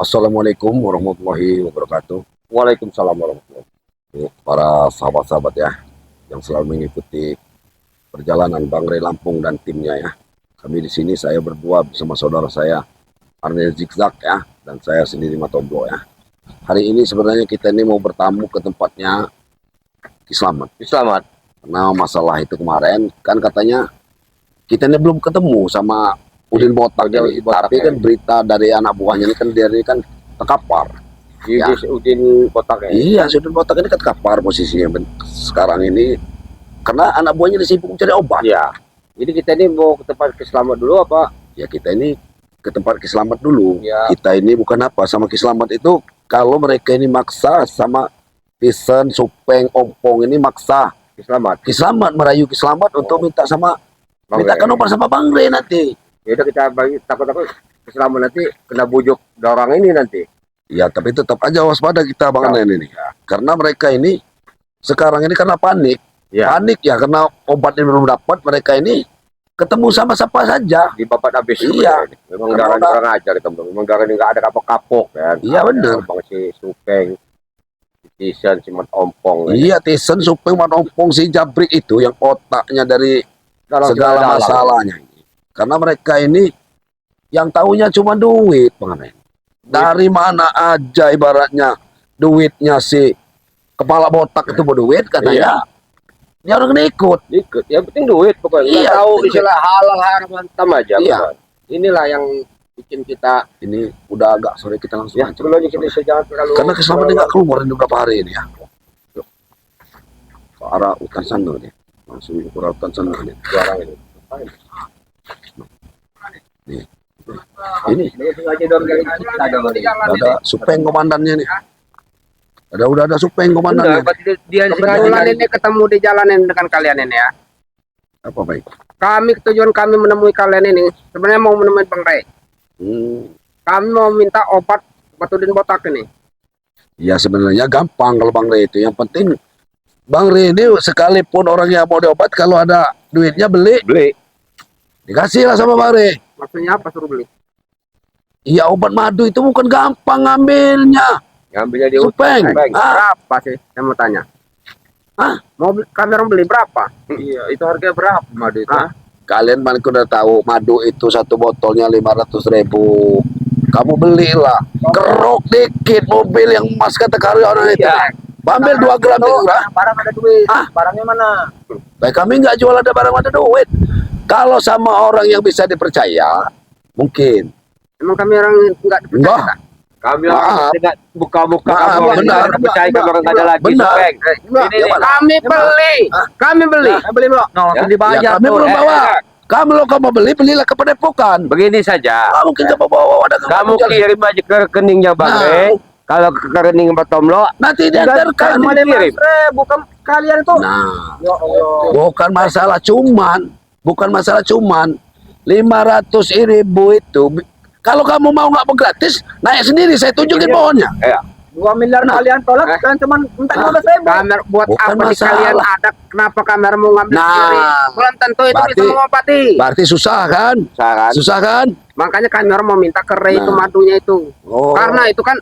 Assalamualaikum warahmatullahi wabarakatuh. Waalaikumsalam warahmatullahi wabarakatuh. Para sahabat-sahabat ya, yang selalu mengikuti perjalanan Bang Rey Lampung dan timnya ya. Kami di sini saya berdua bersama saudara saya Arnel Zigzag ya, dan saya sendiri Matomblo ya. Hari ini sebenarnya kita ini mau bertamu ke tempatnya Kislamet. Karena masalah itu kemarin kan katanya kita ini belum ketemu sama Udin Botak ini, tapi kan berita dari anak buahnya ini kan dia ini kan terkapar. Ya. Udin Botak ya? Iya, Udin Botak ini kan terkapar posisinya sekarang ini karena anak buahnya disibuk mencari obat. Ya. Jadi kita ini mau ke tempat Kislamet dulu apa? Ya kita ini ke tempat Kislamet dulu. Ya. Kita ini bukan apa sama Kislamet itu kalau mereka ini maksa sama Tisen, Supeng, Ompong ini maksa Kislamet merayu Kislamet untuk minta sama mintakan obat sama Bang Rey nanti. Ya udah kita bagi takut-takut Kislamet nanti kena bujuk orang ini nanti. Ya tapi tetap aja waspada kita Bang Rey ini. Ya. Karena mereka ini sekarang ini karena panik. Ya. Panik ya karena obatnya belum dapat, mereka ini ketemu sama siapa saja. Di babat habis. Iya. Memang darah kurang ajar kita. Memang darah ini nggak ada kapok-kapok kan. Iya benar. Bang si Supeng, si Tisen, si Mat Ompong. Iya Tisen, Supeng, Mat Ompong, si Jabrik itu yang otaknya dari segala masalahnya. Karena mereka ini yang tahunya cuma duit, pengamen. Dari mana aja ibaratnya duitnya si kepala botak itu berduit katanya. Dia orang kena ikut. Yang penting duit pokoknya. Iya, Tahu istilah halal haram antam aja. Iya. Pokoknya. Inilah yang bikin kita ini udah agak sore kita langsung ya sebelumnya kita sejalan terlalu. Karena Kislamet nggak keluar ini beberapa hari ini ya. Ke arah hutan sana nih. Langsung ke arah hutan sana nih. Suara ini. Nih. Ini Ada ada Supeng komandannya nih. Udah ada Supeng komandannya. Dia kebetulan ini ketemu di jalan ini dengan kalian ini ya. Apa baik? Tujuan kami menemui kalian ini sebenarnya mau menemui Bang Rey. Kami mau minta obat Udin Botak ini. Ya sebenarnya gampang kalau Bang Rey itu. Yang penting Bang Rey ini sekalipun orang yang mau diobat kalau ada duitnya beli. Dikasih lah sama Bang Rey. Maksudnya apa suruh beli? Iya obat madu itu bukan gampang ngambilnya. Ngambilnya di Supeng. Berapa sih? Saya mau tanya. Mau kami orang beli berapa? Iya, itu harga berapa madu itu? Kalian mana udah tahu madu itu satu botolnya 500.000. Kamu belilah. Kerok dikit mobil yang mas kata karyawan itu. Ambil 2 gram itu. Barang ada duit. Barangnya mana? Baik kami nggak jual ada barang ada duit. Kalau sama orang yang bisa dipercaya, mungkin. Emang kami orang nggak dipercaya? Kami orang tidak buka-buka. Benar. Percaya kami orang nggak ada lagi. Benar. Ini kami beli. Kami beli. Beli bro. Ya, kami belum bawa. Kamu mau beli, belilah ke Padepokan. Begini saja. Mungkin kamu bawa dagang. Kamu kirim aja ke rekeningnya Bang Rey. Kalau ke rekening Batomlo, nanti diantarkan. Bukan kalian tuh. Nah, bukan masalah cuman 500.000 itu. Kalau kamu mau nggak gratis, naik sendiri. Saya tunjukin pohonnya. 2 miliar kalian tolak, kalian cuma minta 12.000. Kamera buat bukan apa di masalah. kalian ada? Kenapa kamera mau ngambil sendiri? Belum tentu itu bisa mengobati. Berarti susah kan? Susah kan? Makanya kamera mau minta ke Rey itu madunya itu. Karena itu kan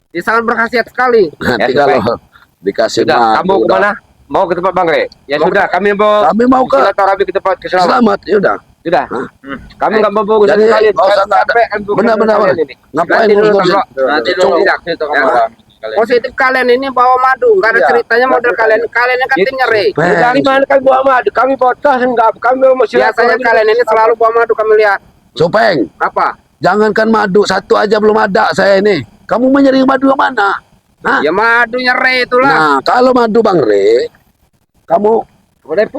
dia sangat berkhasiat sekali. Nanti kalau dikasih kamu kemana? Mau ke tempat Bang Rey? Ya sudah, kami mau ke silaturahmi ke tempat Kislamet. Ya udah. Sudah. Kami nggak mau bawa Jadi kalian. Benar. Ngapain nanti dulu. Positif kalian ini bawa madu, nggak ada ceritanya model kalian kan timnya Rey. Dari mana kalian bawa madu? Kami bawa tas enggak, kami mau biasanya kalian ini selalu bawa madu kami lihat. Supeng. Apa? Jangankan madu, satu aja belum ada saya ini. Kamu mau nyari madu yang mana? Ya madunya Rey itulah. Nah, kalau madu Bang Rey, kamu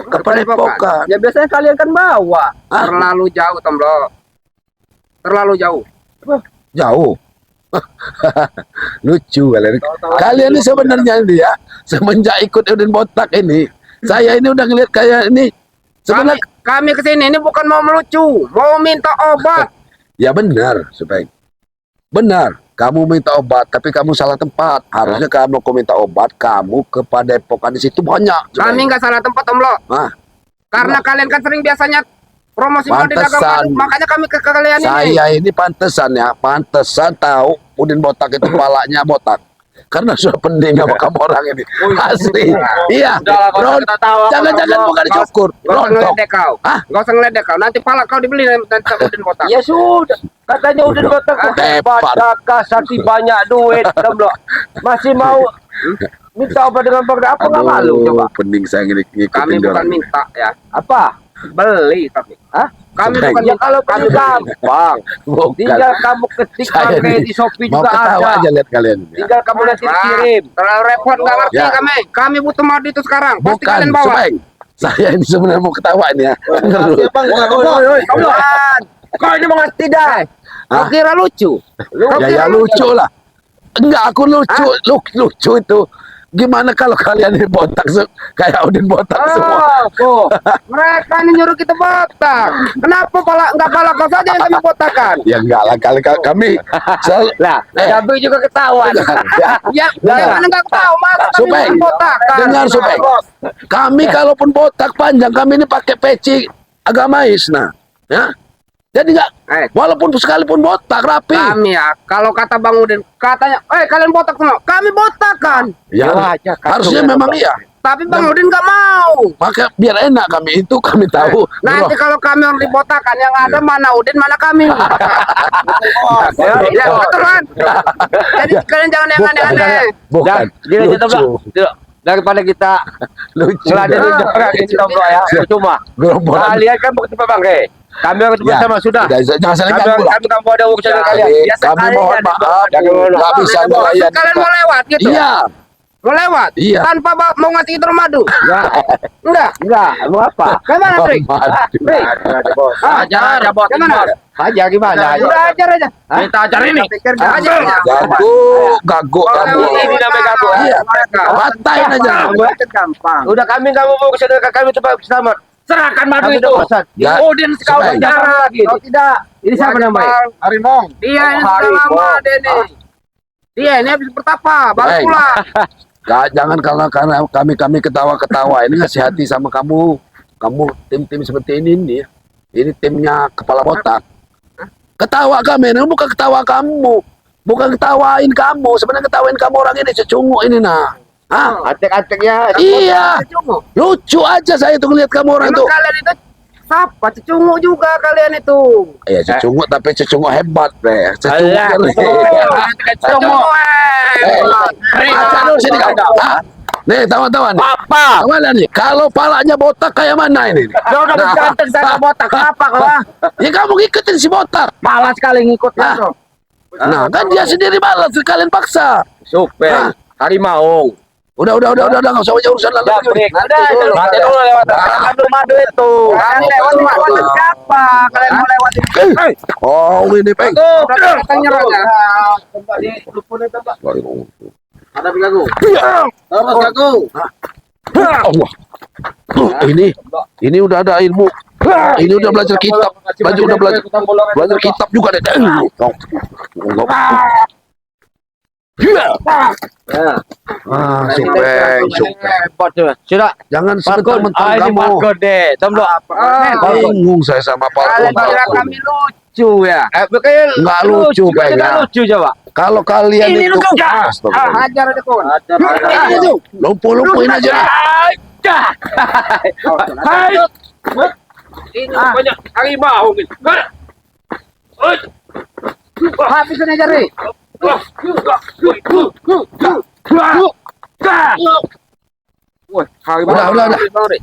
ke Padepokan. Ya biasanya kalian kan bawa. Terlalu jauh, Tomblo. Terlalu jauh. Jauh. Lucu kalian. Kalian ini sebenarnya dia semenjak ikut Udin Botak ini, saya ini udah ngeliat kayak ini. Sebenarnya kami kesini ini bukan mau melucu, mau minta obat. Ya benar, Supeng. Benar. Kamu minta obat, tapi kamu salah tempat. Harusnya kamu minta obat, kamu ke Padepokan di situ banyak. Kami nggak salah tempat, Om Lo. Karena kalian kan sering biasanya Promosi mau di dagang Pantesan. madu, makanya kami ke kalian ini. Saya ini pantesan tahu Udin botak itu kepalanya botak. Karena sudah penting sama kamu orang ini. Asli. Iya. Udahlah, kau Ron, kita tahu apa jangan-jangan kamu. bukan dicukur. Gak usah Rontok. ngeledek kau. Hah? Gak usah ngeledek kau. Nanti pala kau dibeli nanti Udin botak. Ya sudah, katanya udah botak Tepar. Badaka sakti banyak duit, Domlo. Masih mau minta apa dengan Bagda? Apa nggak malu coba? Penting saya ngikutin Kami bukan orang. minta ya. Apa? Beli tapi. Hah? Kami Supaya- bukan Ya minta. kalau Kami beli gampang. Bukan. Tinggal kamu ketik Saya pakai ini di Shopee mau juga ketawa ada. aja lihat kalian. Tinggal kamu nanti Wah, kirim. terlalu repot nggak ngerti Ya. kami. Kami butuh madu itu sekarang. Pasti Bukan, kalian bawa. Subeng. Saya ini sebenarnya mau ketawa ini ya. Dengar dulu. Kawan. Kau ini mau tidak? Kau kira lucu? Kau Ya kira lucu lah. Enggak, aku lucu, lucu itu. Gimana kalau kalian ini botak kayak Udin botak semua? Oh, Mereka ini nyuruh kita botak. Kenapa nggak pala kau saja yang kami botakan? Ya enggak lah, kami selalu lah, Gabi juga ketahuan. Ya, bagaimana nggak tahu masa kami Subeng, botakan? dengar Subeng. Kami kalaupun botak panjang, kami ini pakai peci agamais, nah, ya. Jadi enggak, walaupun sekalipun botak rapi. Kami ya, kalau kata Bang Udin, katanya, kalian botak semua. Kami botakan. Ya, aja, harusnya memang iya. Tapi Bang Udin nggak mau. Maka biar enak kami itu kami tahu. Nanti Bro, kalau kami orang dibotakan, yang ada mana Udin, mana kami. Ya, betul kan? Jadi kalian jangan yang aneh-aneh. bukan. Gini aja Domlo. Lucu. Daripada kita Lucu. ngeladenin orang ini Domlo ya. Cuma Gerombolan. kalian kan mau ketemu Bang Re. Kami akan ketemu Ya, sama sudah. jangan saling Kami ganggu lah. kamu ada urusan dengan kalian. Jadi, Biasa kami kalian mohon ada. maaf, Jangan nggak bisa Maksud ngelayan. kalian mau lewat gitu? Iya, Mau lewat? Iya. Tanpa mau ngasih kita madu? Enggak. Enggak, mau apa? Gimana, Trik? Waduh. Ajar aja bos. Gimana? Ajar gimana? Udah ajar aja. Kita ajar ini. Pikir ajar. Gagu. Ini namanya gagu. Iya, patahin aja. Gampang. Udah kami kamu mau kesana kami coba selamat. Serahkan madu itu. Ya, Udin kau Subeng. jangan lagi. Kalau tidak, Ini siapa namanya? Harimong. Dia ini sudah Harimong. lama dia nih. Dia ini habis bertapa, baru Baik. pulang. Jangan karena kami ketawa-ketawa ini ngasih hati sama kamu. Kamu tim-tim seperti ini nih. Ini timnya kepala botak. Ketawa kami, ini bukan ketawa kamu. Bukan ketawain kamu, sebenarnya ketawain kamu orang ini cecungu ini nah. Hah? Antek-anteknya. Iya, Cecungu. lucu aja saya tuh ngeliat kamu orang Emang tuh. kalian itu siapa? Cecungu juga kalian itu. Iya cecungu tapi cecungu hebat deh. Alah, Cecungu. Baca dulu sini kamu. Hah? Nih tawan-tawan. Apa? Gimana nih? Kalau palanya botak kayak mana ini? Kau udah berganteng sama botak apa kau? Ya kamu ngikutin si botak. Malas sekali ngikutnya Ah. tuh. Nah kan dia sendiri malas, kalian paksa. Supeng, harimau. Udah, nggak usah banyak urusan lagi. Nanti dulu lewat. Ambil madu itu. Kalian lewat lewat siapa? Kalian mau lewat Oh ini peng. Kita nyerangnya. Ada bigagu. Terus aku. Allah. Ini udah ada ilmu. Ini udah belajar kitab. Udah belajar kitab juga deh. Supeng. Hebat tuh. Sudah. Jangan Pakun. sebentar-bentar Ini kamu. pakun deh. Domlo. Bingung saya sama Kalian Pak. kira kami lucu ya? Nggak lucu, Bang, Nggak ya. lucu coba. Kalau kalian Ini itu lucu. Astagfirullah. Hajar aja kawan. Lumpuhin aja. Hai. Ini banyak harimau. Habisin aja Ri. Udah.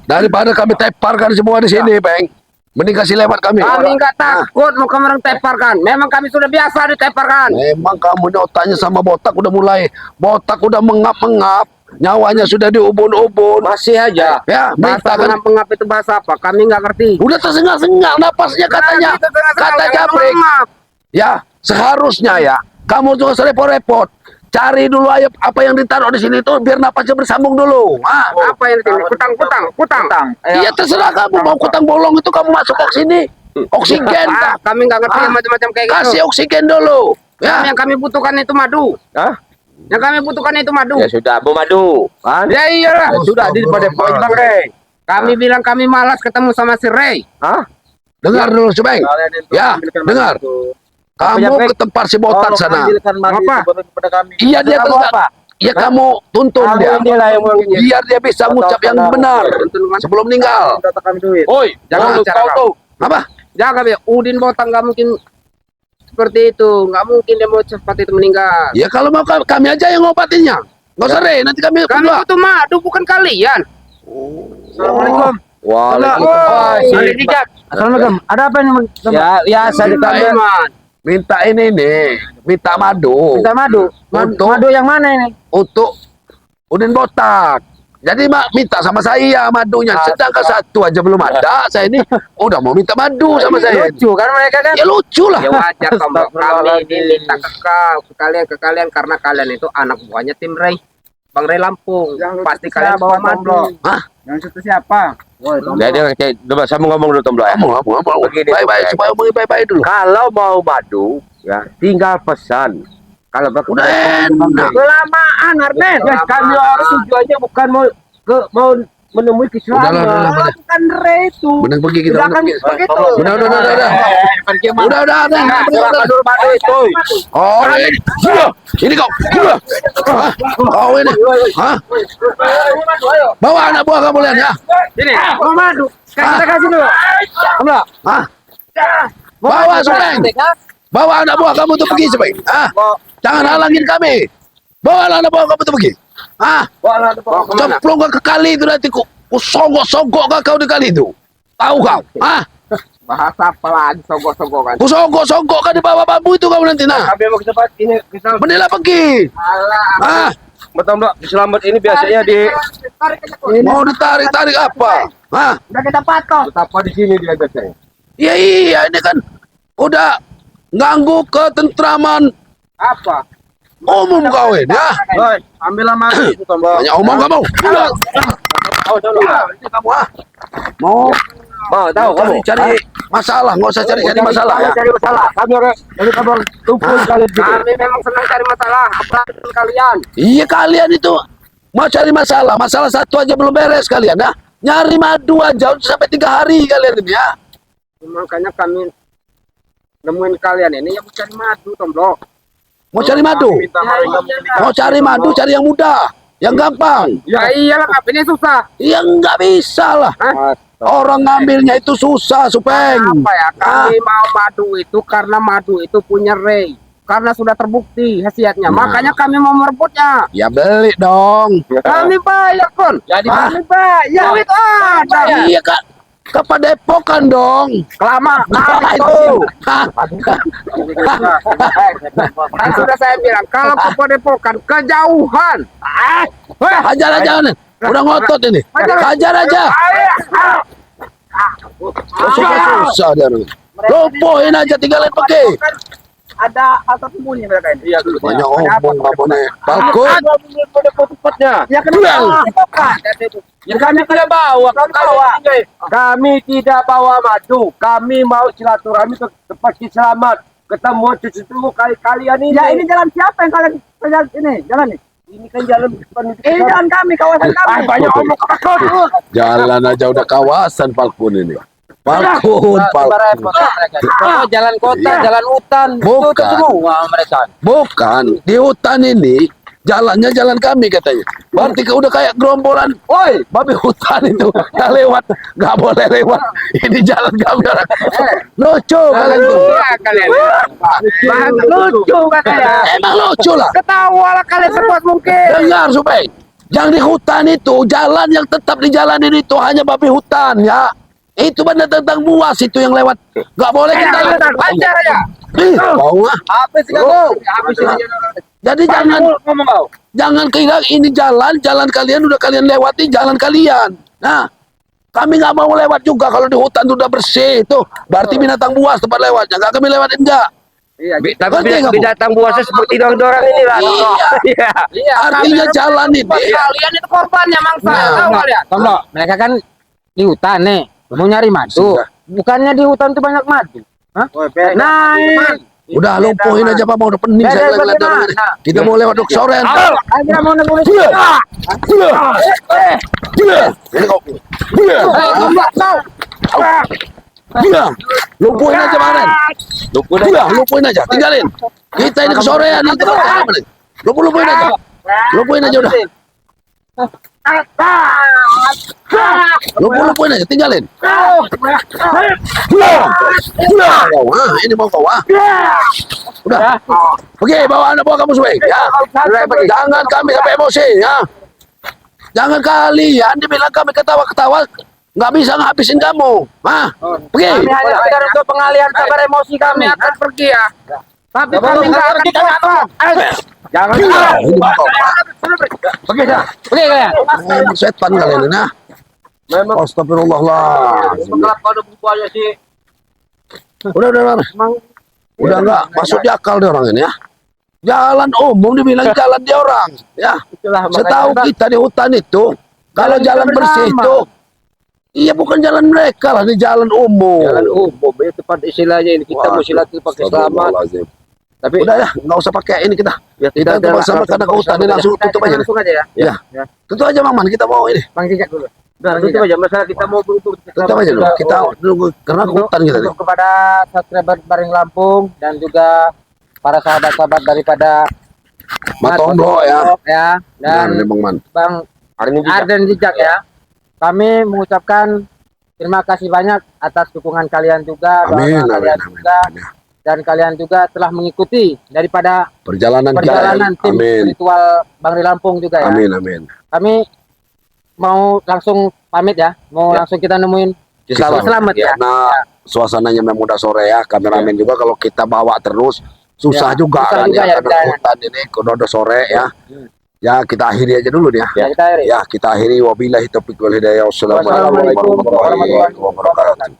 Daripada kami teparkan semua di sini, Bang. Mending kasih lewat kami. Kami nggak takut mau kami orang teparkan. Memang kami sudah biasa diteparkan. Memang kamu ini otaknya sama botak udah mulai. Botak udah mengap-mengap. Nyawanya sudah diubun-ubun. Masih aja. Ya, Bahasa minta kan. pengap itu bahasa apa? Kami nggak ngerti. Udah tersengal-sengal napasnya katanya. Kata Jabrik. Ya, seharusnya ya. Kamu tuh repot-repot. Cari dulu aja apa yang ditaruh di sini tuh biar napasnya bersambung dulu. Apa yang ini? Kutang. Iya terserah kamu mau kutang bolong itu kamu masuk ke sini. Oksigen. Kami nggak ngerti yang macam-macam kayak gitu. Kasih oksigen dulu. Ya. Yang kami butuhkan itu madu. Hah? Yang kami butuhkan itu madu. Ya sudah, Bu Madu. Kan? Ya iyalah. Ya sudah di pada poin Bang Rey. Kami bilang kami malas ketemu sama si Ray. Hah? dengar dulu Subeng. Kalian itu Ya, ambilkan dengar. madu. Kamu ke tempat si botak Tolong sana. ambilkan madu Apa? itu kepada kami. Iya dia Kamu terus. apa? Ya kamu tuntun Kamu dia. inilah yang mau begini. Biar dia bisa ngucap yang benar sebelum meninggal. Minta kami duit. Oi, Jangan jangan bicara kau kau. tuh. Apa? Jangan ya, Udin Botak nggak mungkin seperti itu. Nggak mungkin dia mau cepat itu meninggal. Ya kalau mau kami aja yang ngobatinnya. Nggak usah Re, nanti kami Kami berdua. butuh madu, bukan kalian. Assalamualaikum. Waalaikumsalam. Assalamualaikum. Ada apa ini? Ya, saya Minta, Iman. minta ini nih, minta madu minta madu. Untuk- Madu yang mana ini? untuk Udin Botak. Jadi minta sama saya madunya. Sedangkan satu aja belum ada. Saya ini udah mau minta madu sama saya. Lucu kan mereka kan? Ya lucu lah. Ya wajar tombol kami ini minta ke kalian karena kalian itu anak buahnya tim Ray. Bang Ray Lampung. Pasti kalian bawa madu. Hah? Yang itu siapa? Woi, Jadi coba saya mau ngomong dulu Tomblo ya. Mau. Begini, Baik-baik supaya ngomongin baik-baik dulu. Kalau mau madu ya tinggal pesan. Kalau Udah enak. kelamaan Arden. Ya, kami orang tujuannya bukan mau menemui Udah keselamatan. lah. Bukan Re itu. Bener pergi kita. Tidak akan begitu. Udah. Udah. Madu itu. Oh, ini kau. Hah? Kau ini. Hah? Bawa anak buah kamu lihat ya. Sini. Mau madu. Kita kasih dulu. Tomblo. Hah? Bawa Subeng. Bawa anak buah kamu tuh pergi Subeng. Hah? Jangan halangin kami. Bawa anak buah kamu tuh pergi. Hah? Cemplung kau ke kali itu nanti ku sogok-sogok kau di kali itu. Tahu kau? Hah? Bahasa apa lagi sogok-sogokan? Ku sogok-sogok kan di bawah bambu itu kau nanti nah. Kami mau ke tempat ini. Kita Mendela pergi. Alah. Hah? Tomblo di selamat ini biasanya di Mau ditarik-tarik apa? Hah? udah kita patok. Betapa di sini dia biasanya. Iya ini kan udah ganggu ketentraman Apa? umum kau ini ya. Woi, ambillah madu itu tombol. Banyak omong kamu. Udah. Kamu ah. Mau Tahu kamu cari masalah, nggak usah cari masalah ya. Cari masalah. Kami orang dari kabar tumpul kalian gitu. Kami memang senang cari masalah. Apa kalian? Iya kalian itu mau cari masalah, masalah satu aja belum beres kalian ya. Nyari madu aja udah sampai 3 hari kalian ini ya. Makanya kami nemuin kalian ini yang cari madu tombol. Mau cari madu, mau cari madu cari yang mudah, yang gampang. Ya iyalah, ini susah. Yang nggak bisa lah. Orang ngambilnya itu susah, Supeng. Apa ya? Kami mau madu itu karena madu itu punya Ray. Karena sudah terbukti khasiatnya. Nah. Makanya kami mau merebutnya. Ya beli dong. Kami bayar pun. Jadi Kami bayar. Duit ada. Iya kak, ke Padepokan dong. Kelamaan itu. Kan sudah saya bilang kalau ke Padepokan kejauhan. Hajar aja nih. Udah ngotot ini. Hajar aja. Susah dia. Lumpuhin aja tinggalin pergi. Ada atau sembunyi mereka ini. Iya, Banyak omong kamu nih. Balkon. Ya kami tidak bawa. Kami tidak bawa madu. Kami mau silaturahmi ke tempat selamat. Ketemu cucu kalian ini. Ya ini jalan siapa yang kalian ini? Jalan nih. Ini kan jalan Ini jalan kami, kawasan kami. banyak omong kakak. Jalan aja udah kawasan Palkun ini. Palkun. Jalan kota, jalan hutan. Bukan. Semua mereka. Bukan. Di hutan ini jalannya jalan kami katanya. Berarti udah kayak gerombolan. Woi, babi hutan itu. Nggak lewat. Nggak boleh lewat. Ini jalan kami. Lucu kalian tuh. Kalian. Lucu katanya. Emang lucu lah. Ketawa lah kalian sepuas mungkin. Dengar Supeng. Yang di hutan itu, jalan yang tetap dijalanin itu hanya babi hutan ya. Itu benar tentang buas itu yang lewat. Nggak boleh kita lewat. Lancar aja. Kau ah. Apa sih kamu? Habis ini. Jadi Ngomong kau. jangan kira ini jalan kalian udah kalian lewati jalan kalian. Nah, kami nggak mau lewat juga kalau di hutan udah bersih itu. Berarti binatang buas tempat lewatnya. Nggak kami lewatin enggak. Iya, Tapi binatang buasnya seperti dorang ini lah. Iya. iya. Artinya jalan ini. Kalian itu korbannya mangsa. Nah, Tahu kalian? Tombol, mereka kan di hutan nih, mau nyari madu. Bukannya di hutan tuh banyak madu. Hah? Naik. Udah lumpuhin aja Pak, mau udah pening saya Beda ngeliat orang ini. bagaimana? Kita mau lewat Dok Soren. Aja mau nemu Ini kok. Udah, lumpuhin aja Maren. Lumpuhin aja, tinggalin. Kita ini kesorean nanti lumpuhin aja. Lumpuhin aja udah. Lumpuhin aja, tinggalin. Udah, ini mau kau Udah. Oke, bawa kamu semua ya. Jangan kami sampai emosi ya. Jangan kalian dibilang kami ketawa-ketawa, nggak bisa ngabisin kamu. Pergi. Kami hanya sekedar untuk pengalihan sabar emosi kami. Akan pergi ya. Tapi kami nggak akan ketawa. Jangan. Pergi dah. Pergi kalian. Setan kalian ini ya. Astagfirullahaladzim. Kenapa ada bukuannya sih? Udah. Udah nggak masuk di akal dia orang ini ya. Jalan umum dibilang jalan dia orang ya. Setahu kita di hutan itu kalau jalan bersih itu iya bukan jalan mereka lah, ini jalan umum. Jalan umum ya tepat istilahnya ini kita mau silaturahmi pakai selamat. Tapi Udah ya, nggak usah pakai ini kita. ya Kita bersama karena ke hutan ini langsung tutup aja. Langsung aja ya. Ya. Tutup aja Maman, kita mau ini. Bang Jejak dulu. udah itu aja masalah kita mau beruntung. Tutup aja dulu. Kita nunggu karena ke hutan kita nih. Untuk kepada subscriber Baring Lampung dan juga para sahabat-sahabat daripada Matondo ya. dan Nah, Bang Man. Bang Arden juga. Arden Jejak ya. Kami mengucapkan terima kasih banyak atas dukungan kalian juga, Amin, doa kalian amin, juga, amin. dan kalian juga telah mengikuti daripada Perjalanan perjalanan kita. tim Amin. spiritual Bangri Lampung juga ya. Amin. Kami mau langsung pamit ya, mau Ya. langsung kita nemuin selamat ya. Karena suasananya memang udah sore ya, kameramen juga kalau kita bawa terus susah Ya, juga susah kan juga ya, ya, karena kita- hutan ini udah sore ya. Ya kita akhiri aja dulu nih ya. Ya, kita akhiri. Ya kita akhiri wabillahi taufiq wal hidayah. Wassalamualaikum warahmatullahi wabarakatuh.